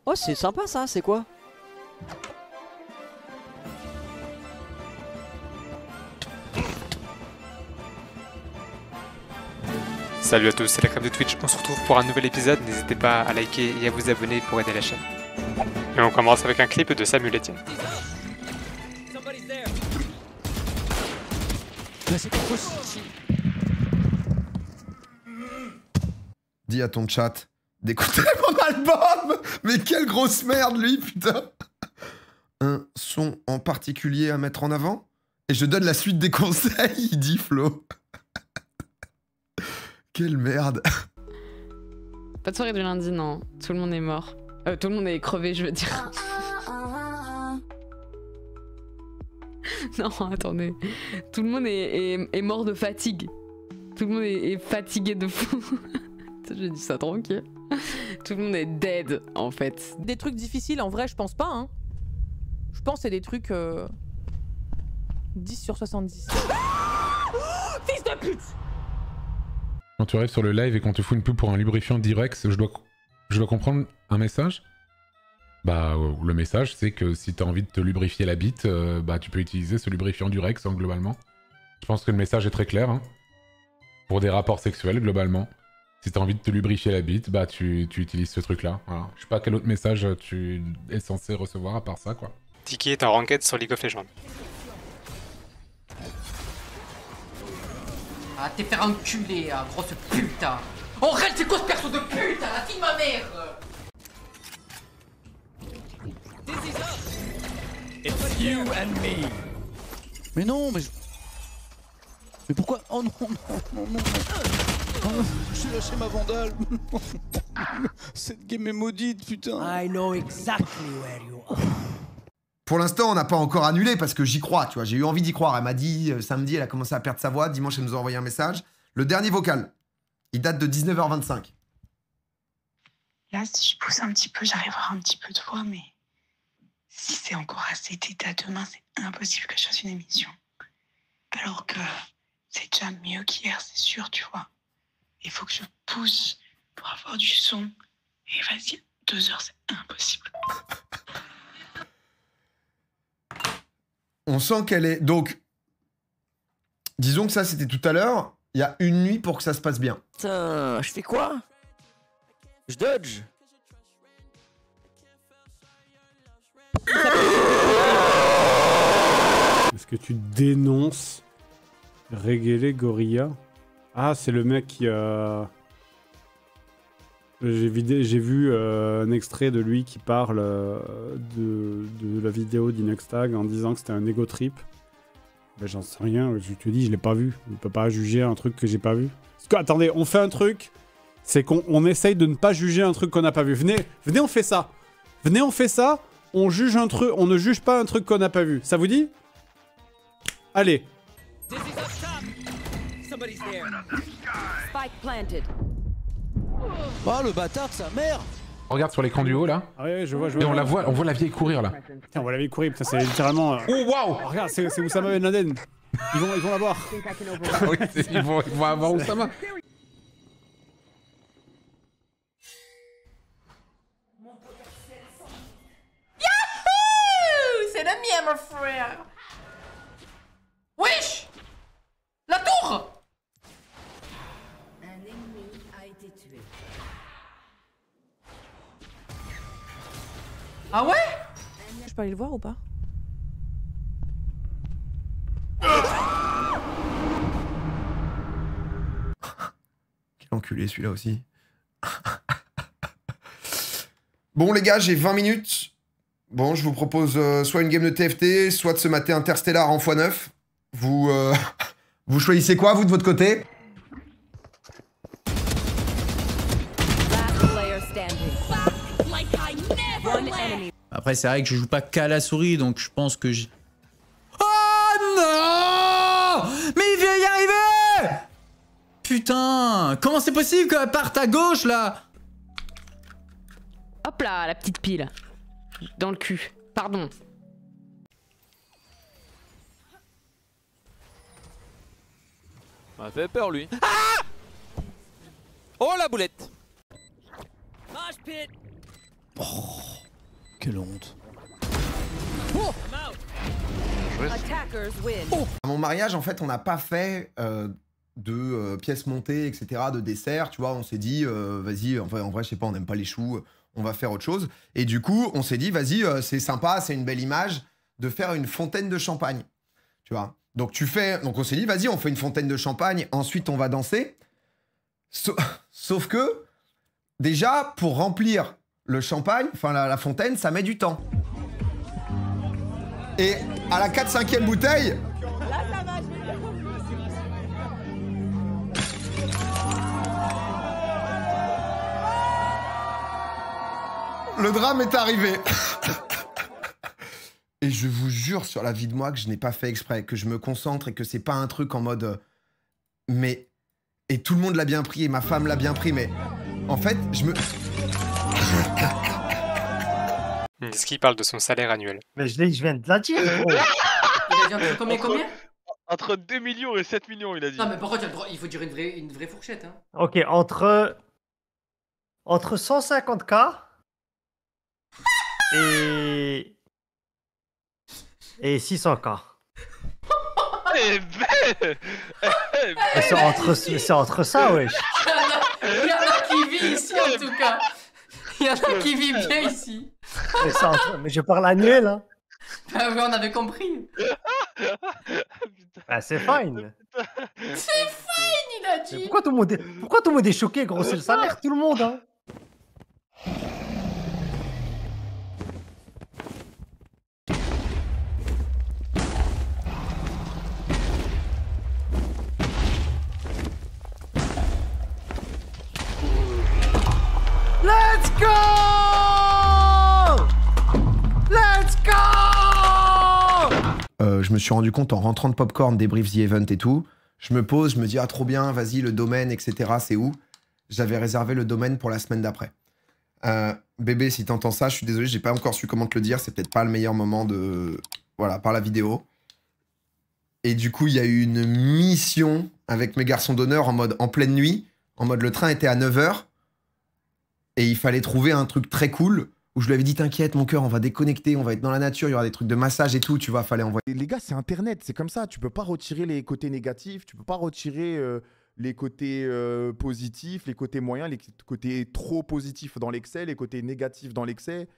Oh, c'est sympa ça, c'est quoi? Salut à tous, c'est la crème de Twitch, on se retrouve pour un nouvel épisode, n'hésitez pas à liker et à vous abonner pour aider la chaîne. Et on commence avec un clip de Samuel Etienne. Dis à ton chat d'écouter mon album. Mais quelle grosse merde lui, putain. Un son en particulier à mettre en avant? Et je donne la suite des conseils, il dit Flo. Quelle merde. Pas de soirée de lundi, non. Tout le monde est mort. Tout le monde est crevé, je veux dire. Non, attendez. Tout le monde est mort de fatigue. Tout le monde est fatigué de fou. J'ai dit ça tranquille. Tout le monde est dead, en fait. Des trucs difficiles, en vrai, je pense pas. Hein. Je pense que c'est des trucs... 10 sur 70. Fils de pute! Quand tu arrives sur le live et qu'on te fout une pub pour un lubrifiant Direx, je dois comprendre un message? Bah, le message, c'est que si t'as envie de te lubrifier la bite, bah tu peux utiliser ce lubrifiant Durex, hein, globalement. Je pense que le message est très clair, hein. Pour des rapports sexuels, globalement. Si t'as envie de te lubrifier la bite, bah tu utilises ce truc-là. Voilà. Je sais pas quel autre message tu es censé recevoir à part ça, quoi. Tiki est en ranked sur League of Legends. Ah, t'es faire enculer, hein, grosse pute, hein. Oh, Rel, c'est quoi ce perso de pute, hein, la fille de ma mère. It's you and me. Mais non, mais... Mais pourquoi? Oh non, non, non, non. Oh, j'ai lâché ma vandale. Cette game est maudite, putain. I know exactly where you are. Pour l'instant, on n'a pas encore annulé parce que j'y crois, tu vois. J'ai eu envie d'y croire. Elle m'a dit, samedi, elle a commencé à perdre sa voix. Dimanche, elle nous a envoyé un message. Le dernier vocal, il date de 19h25. Là, si je pousse un petit peu, j'arrive à avoir un petit peu de voix, mais si c'est encore assez tété à demain, c'est impossible que je fasse une émission. Alors que c'est déjà mieux qu'hier, c'est sûr, tu vois. Il faut que je pousse pour avoir du son. Et vas-y, 2 heures, c'est impossible. On sent qu'elle est... Donc, disons que ça, c'était tout à l'heure. Il y a une nuit pour que ça se passe bien. Putain, je fais quoi? Je dodge. Est-ce que tu dénonces Regele Gorilla? Ah, c'est le mec qui a... J'ai vu un extrait de lui qui parle de la vidéo d'Inoxtag en disant que c'était un ego trip. Ben, j'en sais rien, je te dis, je l'ai pas vu. On peut pas juger un truc que j'ai pas vu. Parce que, attendez, on fait un truc, c'est qu'on essaye de ne pas juger un truc qu'on n'a pas vu. Venez, on fait ça. Venez, on fait ça, on juge un truc, on ne juge pas un truc qu'on n'a pas vu. Ça vous dit? Allez. Spike planted. Oh, le bâtard de sa mère. Regarde sur l'écran du haut, là. Ah ouais, je vois. Et on voit la vieille courir, là. Tiens, on voit la vieille courir, putain, c'est littéralement... Oh, waouh! Oh, regarde, c'est Oussama Ben Laden. Ils vont l'avoir. Oui, ils vont avoir Oussama. Yahoo! C'est le mien, mon frère. Wesh! La tour! Un ennemi a été tué. Ah ouais? Je peux aller le voir ou pas? Quel enculé celui-là aussi. Bon les gars, j'ai 20 minutes. Bon, je vous propose soit une game de TFT, soit de se mater Interstellar en x9. Vous, vous choisissez quoi, vous, de votre côté? Après, c'est vrai que je joue pas qu'à la souris, donc je pense que j'ai... Oh non! Mais il vient y arriver! Putain! Comment c'est possible qu'elle parte à gauche, là? Hop là, la petite pile. Dans le cul. Pardon. Ça m'a fait peur, lui. Ah! Oh, la boulette! Oh. Quelle honte. À mon mariage, en fait, on n'a pas fait de pièces montées, etc., de dessert, tu vois. On s'est dit, vas-y, en vrai, je sais pas, on n'aime pas les choux, on va faire autre chose. Et du coup, on s'est dit, vas-y, c'est sympa, c'est une belle image de faire une fontaine de champagne, tu vois. Donc on s'est dit, vas-y, on fait une fontaine de champagne, ensuite on va danser. Sauf que, déjà, pour remplir le champagne, enfin la fontaine, ça met du temps. Et à la 4-5e bouteille... Le drame est arrivé. Et je vous jure sur la vie de moi que je n'ai pas fait exprès, que je me concentre et que c'est pas un truc en mode... Mais... Et tout le monde l'a bien pris et ma femme l'a bien pris, mais... En fait, je me... Est-ce qu'il parle de son salaire annuel? Mais je viens de la dire. Il a dit combien? Entre 2 millions et 7 millions, il a dit. Non, mais par contre, il faut dire une vraie fourchette. Hein. Ok, entre 150K et 600K. C'est entre ça, wesh. Il y en a qui vit ici, en tout cas. Il y en a qui vit bien ici. Mais je parle annuel, hein. Ah oui, on avait compris. Bah, c'est fine. C'est fine, il a dit. Pourquoi tout le monde est choqué, gros? C'est le salaire, tout le monde, hein. Let's go! Let's go! Je me suis rendu compte en rentrant de Popcorn, débrief The Event et tout. Je me pose, je me dis, ah trop bien, vas-y, le domaine, etc. C'est où? J'avais réservé le domaine pour la semaine d'après. Bébé, si t'entends ça, je suis désolé, j'ai pas encore su comment te le dire. C'est peut-être pas le meilleur moment de... Voilà, par la vidéo. Et du coup, il y a eu une mission avec mes garçons d'honneur en pleine nuit. En mode, le train était à 9h. Et il fallait trouver un truc très cool où je lui avais dit, t'inquiète, mon cœur, on va déconnecter, on va être dans la nature, il y aura des trucs de massage et tout, tu vois, fallait envoyer. Les gars, c'est Internet, c'est comme ça. Tu peux pas retirer les côtés négatifs, tu peux pas retirer les côtés positifs, les côtés moyens, les côtés trop positifs dans l'excès, les côtés négatifs dans l'excès.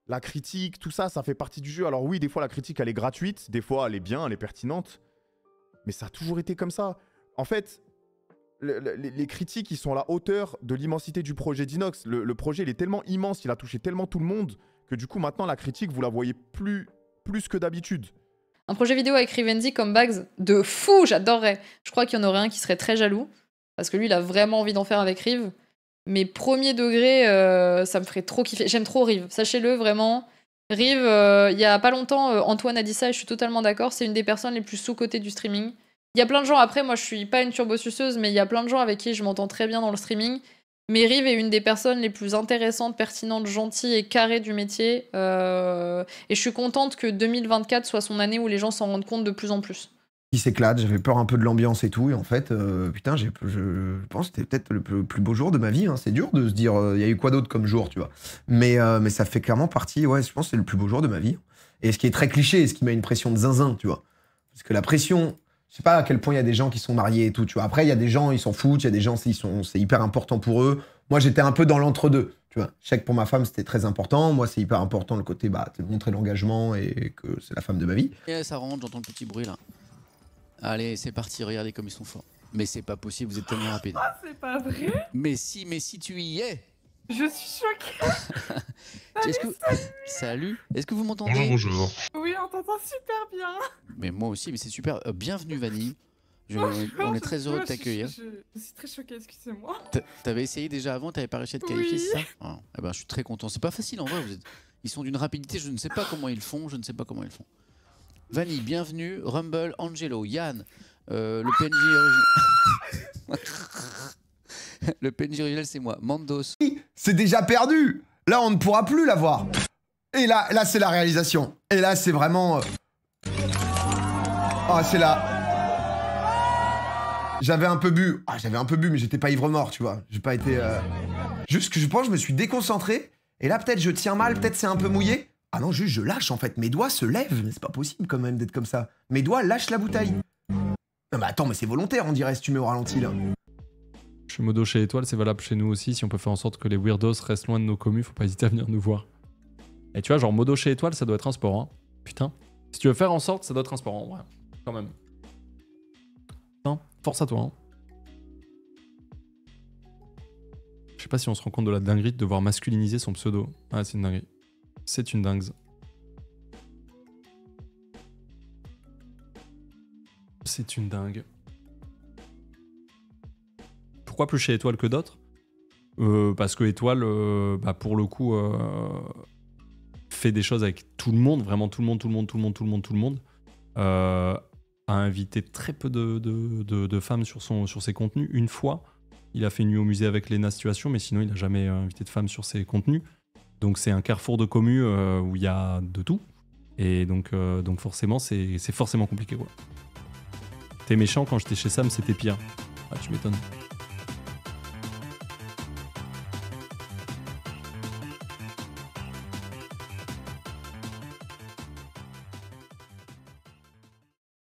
La critique, tout ça, ça fait partie du jeu. Alors oui, des fois, la critique, elle est gratuite, des fois, elle est bien, elle est pertinente. Mais ça a toujours été comme ça. En fait... Les critiques, ils sont à la hauteur de l'immensité du projet d'Inox. Le projet, il est tellement immense, il a touché tellement tout le monde, que du coup, maintenant, la critique, vous la voyez plus que d'habitude. Un projet vidéo avec Rivenzi comme Bags, de fou, j'adorerais. Je crois qu'il y en aurait un qui serait très jaloux, parce que lui, il a vraiment envie d'en faire avec Rive. Mais premier degré, ça me ferait trop kiffer. J'aime trop Rive, sachez-le, vraiment. Rive, il y a pas longtemps, Antoine a dit ça, et je suis totalement d'accord, c'est une des personnes les plus sous-cotées du streaming. Il y a plein de gens, après moi je suis pas une turbo-suceuse, mais il y a plein de gens avec qui je m'entends très bien dans le streaming. Mais Rive est une des personnes les plus intéressantes, pertinentes, gentilles et carrées du métier. Et je suis contente que 2024 soit son année où les gens s'en rendent compte de plus en plus. Il s'éclate, j'avais peur un peu de l'ambiance et tout, et en fait, putain, je pense que c'était peut-être le plus beau jour de ma vie, hein. C'est dur de se dire, il y a eu quoi d'autre comme jour, tu vois. Mais ça fait clairement partie, ouais, je pense que c'est le plus beau jour de ma vie. Et ce qui est très cliché, ce qui met une pression de zinzin, tu vois. Parce que la pression... Je sais pas à quel point il y a des gens qui sont mariés et tout, tu vois. Après, il y a des gens, ils s'en foutent, il y a des gens, c'est hyper important pour eux. Moi, j'étais un peu dans l'entre-deux, tu vois. Je sais que pour ma femme, c'était très important. Moi, c'est hyper important le côté, de montrer l'engagement et que c'est la femme de ma vie. Et ça rentre, j'entends le petit bruit là. Allez, c'est parti, regardez comme ils sont forts. Mais c'est pas possible, vous êtes tellement rapide. Ah, c'est pas vrai? Mais si tu y es. Je suis choquée. Salut. Est-ce que vous m'entendez? Bonjour. Oui, on t'entend super bien. Mais moi aussi, mais c'est super. Bienvenue Vanille. On est très heureux de t'accueillir. Je suis très choquée, excusez-moi. T'avais essayé déjà avant, t'avais pas réussi à te qualifier, oui. c'est ça? Eh ben, je suis très content. C'est pas facile en vrai. Ils sont d'une rapidité, je ne sais pas comment ils font. Vanille, bienvenue. Rumble, Angelo, Yann, le PNJ original. Le PNJ original, c'est moi. Mandos. C'est déjà perdu. Là, on ne pourra plus l'avoir. Et là c'est la réalisation. Et là, c'est vraiment... Ah, c'est là. J'avais un peu bu. Ah, j'avais un peu bu, mais j'étais pas ivre mort, tu vois. J'ai pas été... Juste que je pense que je me suis déconcentré Et là, peut-être je tiens mal, peut-être c'est un peu mouillé. Ah non, juste je lâche en fait. Mes doigts se lèvent. Mais c'est pas possible quand même d'être comme ça. Mes doigts lâchent la bouteille. Non mais attends, mais c'est volontaire, on dirait, si tu mets au ralenti là. Je suis modo chez Étoile, c'est valable chez nous aussi. Si on peut faire en sorte que les weirdos restent loin de nos communes, faut pas hésiter à venir nous voir. Et tu vois, genre modo chez Étoile, ça doit être un sport, hein. Putain. Si tu veux faire en sorte, ça doit être un sport, en vrai. Quand même. Putain, force à toi, hein. Je sais pas si on se rend compte de la dinguerie de devoir masculiniser son pseudo. Ah, c'est une dinguerie. C'est une dingue. C'est une dingue. Pourquoi plus chez Étoile que d'autres? Parce que Étoile, bah pour le coup, fait des choses avec tout le monde, vraiment tout le monde. A invité très peu de femmes sur ses contenus. Une fois, il a fait une nuit au musée avec Léna Situation, mais sinon il n'a jamais invité de femmes sur ses contenus. Donc c'est un carrefour de commu où il y a de tout. Et donc forcément, c'est forcément compliqué, quoi. T'es méchant, quand j'étais chez Sam, c'était pire. Ah, tu m'étonnes.